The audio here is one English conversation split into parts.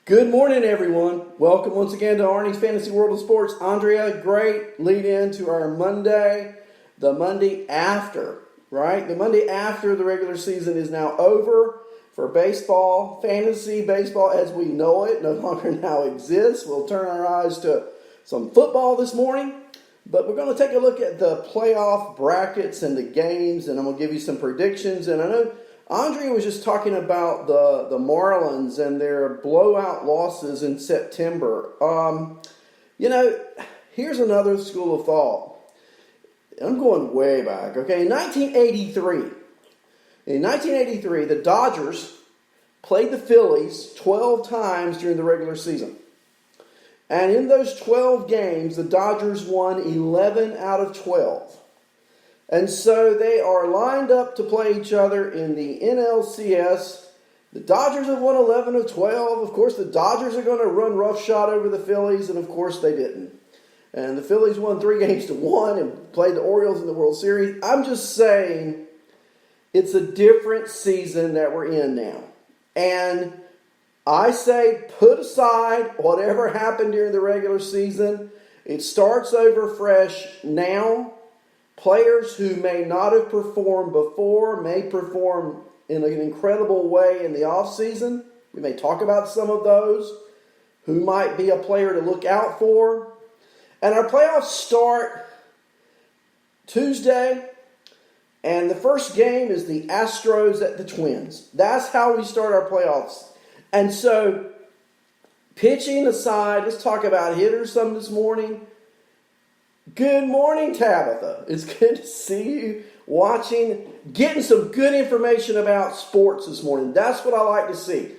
Good morning, everyone. Welcome once again to Arnie's Fantasy World of Sports. Andrea, great lead in to our Monday, the Monday after, right? The Monday after the regular season is now over for baseball. Fantasy baseball as we know it no longer now exists. We'll turn our eyes to some football this morning, but we're going to take a look at the playoff brackets and the games, and I'm going to give you some predictions. And I know Andrea was just talking about the Marlins and their blowout losses in September. Here's another school of thought. I'm going way back, okay? In 1983, the Dodgers played the Phillies 12 times during the regular season. And in those 12 games, the Dodgers won 11 out of 12. And so they are lined up to play each other in the NLCS. The Dodgers have won 11 of 12. Of course, the Dodgers are going to run roughshod over the Phillies, and of course they didn't. And the Phillies won 3-1 and played the Orioles in the World Series. I'm just saying it's a different season that we're in now. And I say put aside whatever happened during the regular season. It starts over fresh now. Players who may not have performed before may perform in an incredible way in the offseason. We may talk about some of those who might be a player to look out for. And our playoffs start Tuesday, and the first game is the Astros at the Twins. That's how we start our playoffs. And so, pitching aside, let's talk about hitters some this morning. Good morning, Tabitha. It's good to see you watching, getting some good information about sports this morning. That's what I like to see.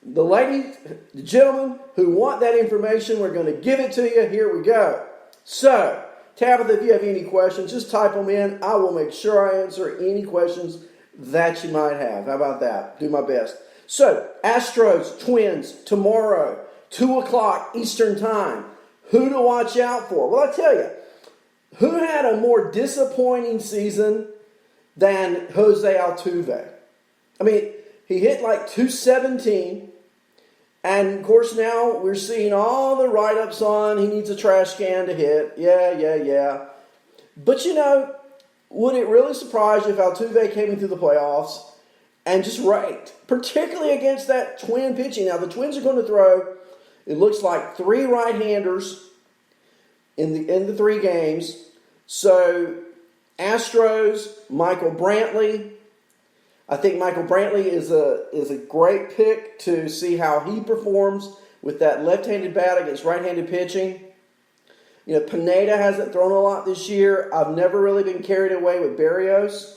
The ladies, the gentlemen who want that information, we're going to give it to you. Here we go. So, Tabitha, if you have any questions, just type them in. I will make sure I answer any questions that you might have. How about that? Do my best. So, Astros, Twins, tomorrow, 2 o'clock Eastern Time. Who to watch out for? Well, I tell you, who had a more disappointing season than Jose Altuve? I mean, he hit like 217, and of course now we're seeing all the write-ups on he needs a trash can to hit. Yeah. But would it really surprise you if Altuve came into the playoffs and just raked, particularly against that Twin pitching? Now the Twins are going to throw, it looks like 3 right-handers in the 3 games. So, Astros, Michael Brantley. I think Michael Brantley is a great pick to see how he performs with that left-handed bat against right-handed pitching. Pineda hasn't thrown a lot this year. I've never really been carried away with Berrios.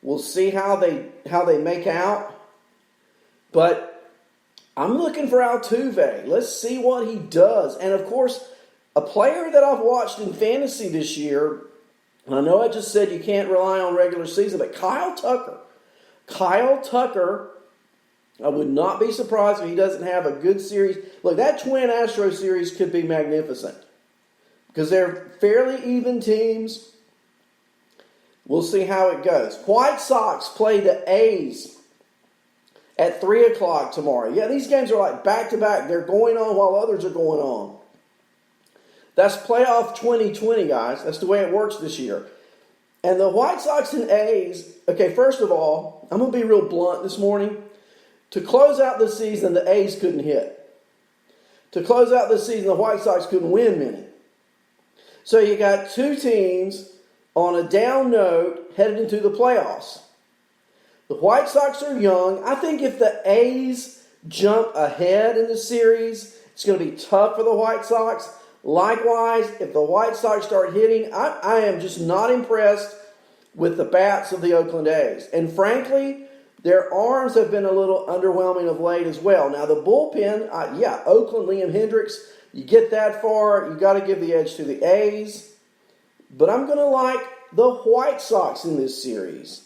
We'll see how they make out. But I'm looking for Altuve. Let's see what he does. And of course, a player that I've watched in fantasy this year, and I know I just said you can't rely on regular season, but Kyle Tucker. Kyle Tucker, I would not be surprised if he doesn't have a good series. Look, that Twin Astro series could be magnificent because they're fairly even teams. We'll see how it goes. White Sox play the A's at 3 o'clock tomorrow. Yeah, these games are like back-to-back. They're going on while others are going on. That's playoff 2020, guys. That's the way it works this year. And the White Sox and A's, okay, first of all, I'm going to be real blunt this morning. To close out the season, the A's couldn't hit. To close out the season, the White Sox couldn't win many. So you got 2 teams on a down note headed into the playoffs. The White Sox are young. I think if the A's jump ahead in the series, it's going to be tough for the White Sox. Likewise, if the White Sox start hitting, I am just not impressed with the bats of the Oakland A's. And frankly, their arms have been a little underwhelming of late as well. Now, the bullpen, Oakland, Liam Hendricks, you get that far, you got to give the edge to the A's. But I'm going to like the White Sox in this series.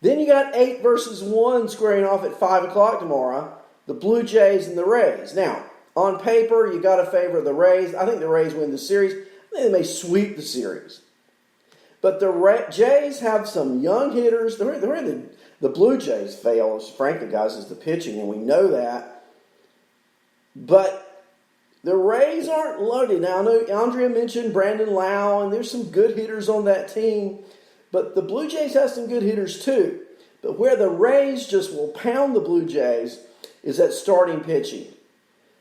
Then you got 8 versus 1 squaring off at 5 o'clock tomorrow, the Blue Jays and the Rays. Now, on paper, you got to favor the Rays. I think the Rays win the series. I think they may sweep the series. But the Jays have some young hitters. The Blue Jays fails, frankly, guys, is the pitching, and we know that. But the Rays aren't loaded. Now, I know Andrea mentioned Brandon Lau, and there's some good hitters on that team. But the Blue Jays have some good hitters too. But where the Rays just will pound the Blue Jays is at starting pitching.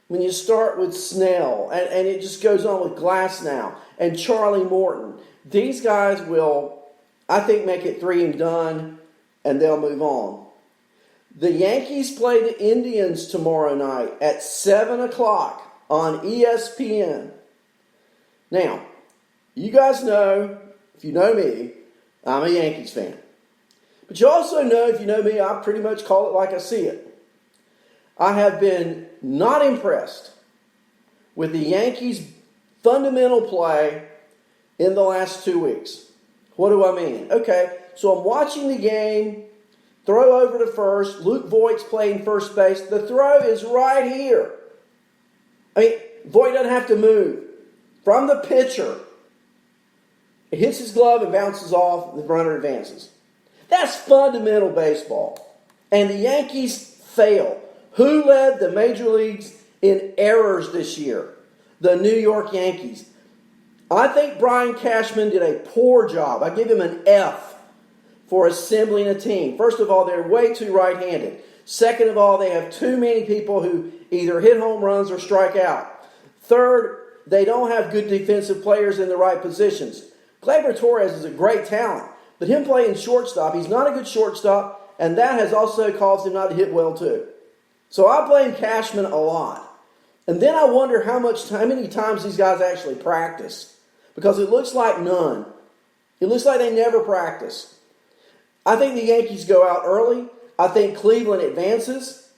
When you start with Snell, and it just goes on with Glasnow and Charlie Morton, these guys will, I think, make it 3 and done, and they'll move on. The Yankees play the Indians tomorrow night at 7 o'clock on ESPN. Now, you guys know, if you know me, I'm a Yankees fan. But you also know, if you know me, I pretty much call it like I see it. I have been not impressed with the Yankees' fundamental play in the last 2 weeks. What do I mean? Okay, so I'm watching the game, throw over to first, Luke Voigt's playing first base. The throw is right here. I mean, Voigt doesn't have to move. From the pitcher, it hits his glove and bounces off, the runner advances. That's fundamental baseball. And the Yankees fail. Who led the major leagues in errors this year? The New York Yankees. I think Brian Cashman did a poor job. I give him an F for assembling a team. First of all, they're way too right-handed. Second of all, they have too many people who either hit home runs or strike out. Third, they don't have good defensive players in the right positions. Gleyber Torres is a great talent, but him playing shortstop, he's not a good shortstop, and that has also caused him not to hit well too. So I blame Cashman a lot. And then I wonder how many times these guys actually practice. Because it looks like none. It looks like they never practice. I think the Yankees go out early. I think Cleveland advances,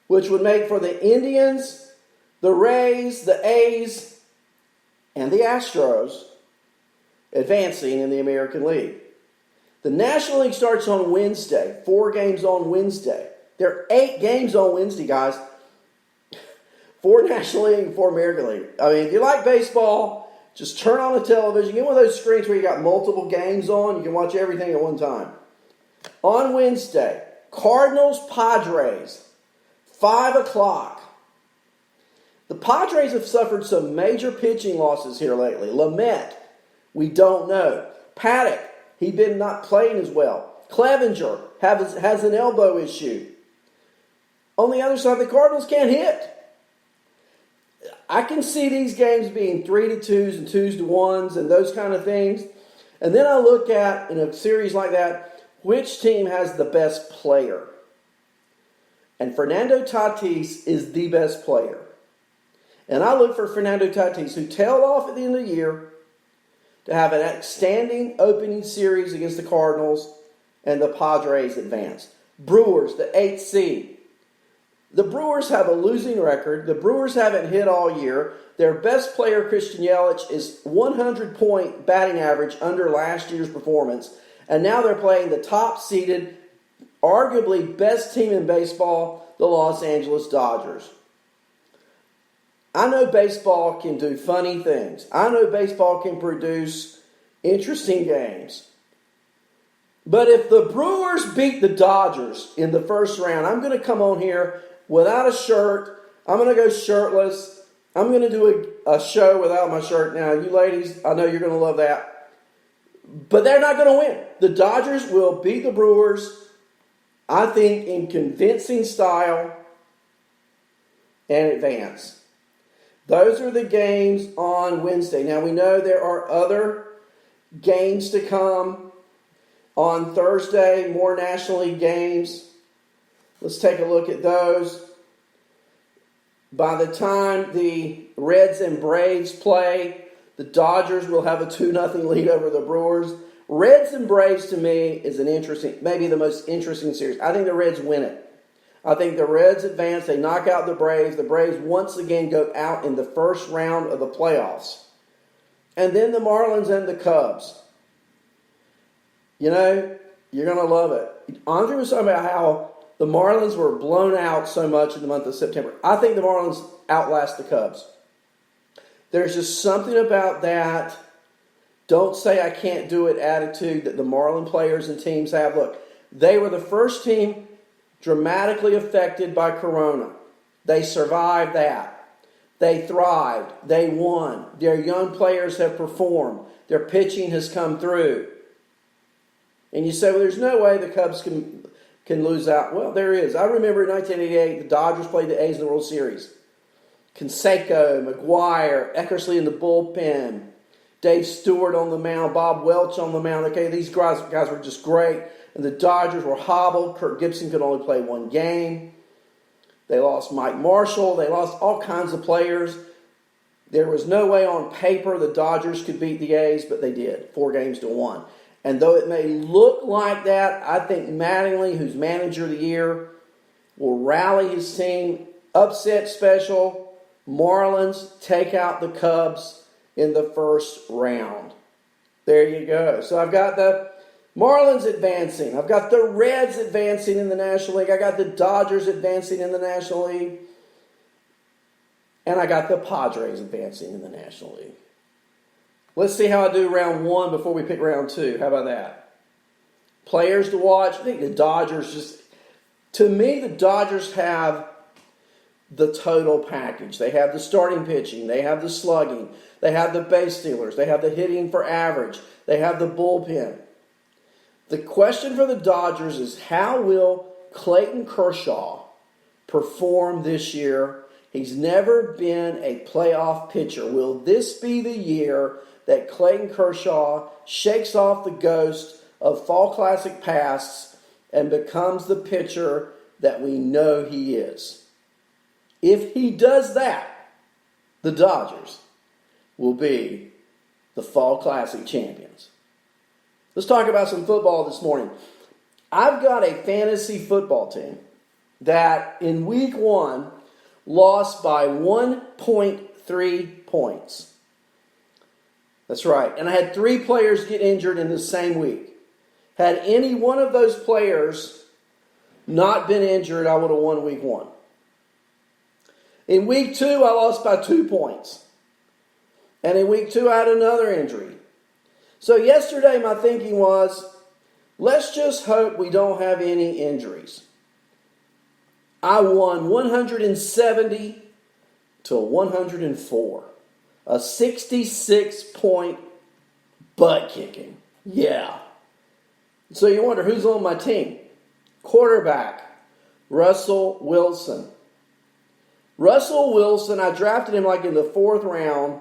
which would make for the Indians, the Rays, the A's, and the Astros advancing in the American League. The National League starts on Wednesday. 4 games on Wednesday. There are 8 games on Wednesday, guys. 4 National League and 4 American League. I mean, if you like baseball, just turn on the television. Get one of those screens where you got multiple games on. You can watch everything at one time. On Wednesday, Cardinals-Padres, 5 o'clock. The Padres have suffered some major pitching losses here lately. Lamet, we don't know. Paddock, he's been not playing as well. Clevenger has an elbow issue. On the other side, the Cardinals can't hit. I can see these games being 3-2s and 2-1s and those kind of things. And then I look at, in a series like that, which team has the best player. And Fernando Tatis is the best player. And I look for Fernando Tatis, who tailed off at the end of the year, to have an outstanding opening series against the Cardinals, and the Padres advance. Brewers, the 8th seed. The Brewers have a losing record. The Brewers haven't hit all year. Their best player, Christian Yelich, is 100-point batting average under last year's performance. And now they're playing the top-seeded, arguably best team in baseball, the Los Angeles Dodgers. I know baseball can do funny things. I know baseball can produce interesting games. But if the Brewers beat the Dodgers in the first round, I'm going to come on here without a shirt. I'm going to go shirtless. I'm going to do a show without my shirt. Now, you ladies, I know you're going to love that. But they're not going to win. The Dodgers will beat the Brewers, I think, in convincing style and advance. Those are the games on Wednesday. Now, we know there are other games to come. On Thursday, more National League games. Let's take a look at those. By the time the Reds and Braves play, the Dodgers will have a 2-0 lead over the Brewers. Reds and Braves, to me, is an interesting, maybe the most interesting series. I think the Reds win it. I think the Reds advance. They knock out the Braves. The Braves once again go out in the first round of the playoffs. And then the Marlins and the Cubs. You know, you're going to love it. Andre was talking about how the Marlins were blown out so much in the month of September. I think the Marlins outlast the Cubs. There's just something about that don't say I can't do it attitude that the Marlin players and teams have. Look, they were the first team dramatically affected by Corona. They survived that. They thrived. They won. Their young players have performed. Their pitching has come through. And you say, well, there's no way the Cubs can lose out. Well, there is. I remember in 1988, the Dodgers played the A's in the World Series. Canseco, McGuire, Eckersley in the bullpen, Dave Stewart on the mound, Bob Welch on the mound. Okay, these guys were just great. And the Dodgers were hobbled. Kirk Gibson could only play one game. They lost Mike Marshall. They lost all kinds of players. There was no way on paper the Dodgers could beat the A's, but they did, 4-1. And though it may look like that, I think Mattingly, who's manager of the year, will rally his team. Upset special. Marlins take out the Cubs in the first round. There you go. So I've got the Marlins advancing. I've got the Reds advancing in the National League. I got the Dodgers advancing in the National League. And I got the Padres advancing in the National League. Let's see how I do round one before we pick round two. How about that? Players to watch. I think the Dodgers to me, the Dodgers have the total package. They have the starting pitching. They have the slugging. They have the base stealers. They have the hitting for average. They have the bullpen. The question for the Dodgers is, how will Clayton Kershaw perform this year? He's never been a playoff pitcher. Will this be the year that Clayton Kershaw shakes off the ghost of Fall Classic pasts and becomes the pitcher that we know he is? If he does that, the Dodgers will be the Fall Classic champions. Let's talk about some football this morning. I've got a fantasy football team that in week one lost by 1.3 points. That's right. And I had 3 players get injured in the same week. Had any one of those players not been injured, I would have won week one. In week 2, I lost by 2 points. And in week 2, I had another injury. So yesterday, my thinking was, let's just hope we don't have any injuries. I won 170 to 104. A 66-point butt kicking. Yeah. So you wonder, who's on my team? Quarterback, Russell Wilson. Russell Wilson, I drafted him like in the 4th round.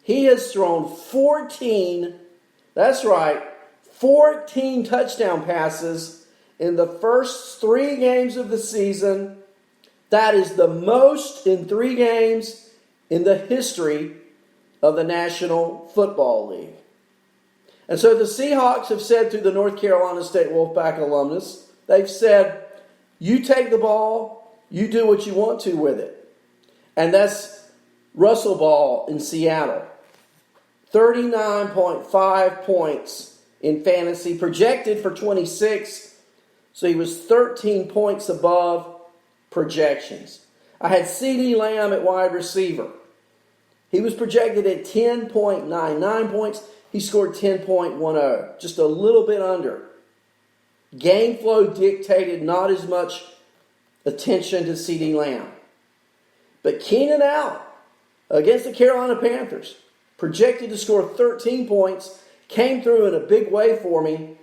He has thrown 14, that's right, 14 touchdown passes in the first 3 games of the season. That is the most in 3 games in the history of the National Football League. And so the Seahawks have said to the North Carolina State Wolfpack alumnus, they've said, you take the ball, you do what you want to with it. And that's Russell Ball in Seattle. 39.5 points in fantasy, projected for 26. So he was 13 points above projections. I had CeeDee Lamb at wide receiver. He was projected at 10.99 points. He scored 10.10, just a little bit under. Game flow dictated not as much attention to CeeDee Lamb. But Keenan Allen against the Carolina Panthers, projected to score 13 points, came through in a big way for me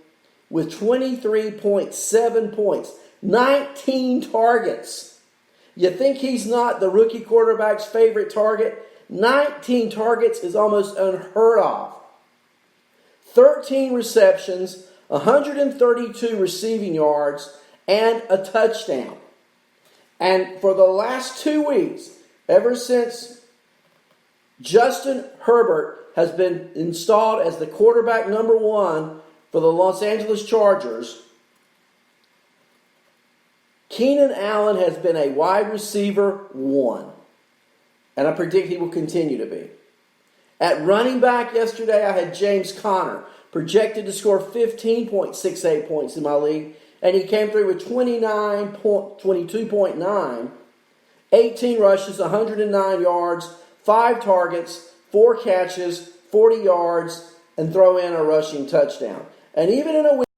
with 23.7 points, 19 targets. You think he's not the rookie quarterback's favorite target? 19 targets is almost unheard of. 13 receptions, 132 receiving yards, and a touchdown. And for the last 2 weeks, ever since Justin Herbert has been installed as the quarterback number 1 for the Los Angeles Chargers, Keenan Allen has been a wide receiver 1. And I predict he will continue to be. At running back yesterday, I had James Conner, projected to score 15.68 points in my league. And he came through with 22.9, 18 rushes, 109 yards, 5 targets, 4 catches, 40 yards, and throw in a rushing touchdown. And even in a week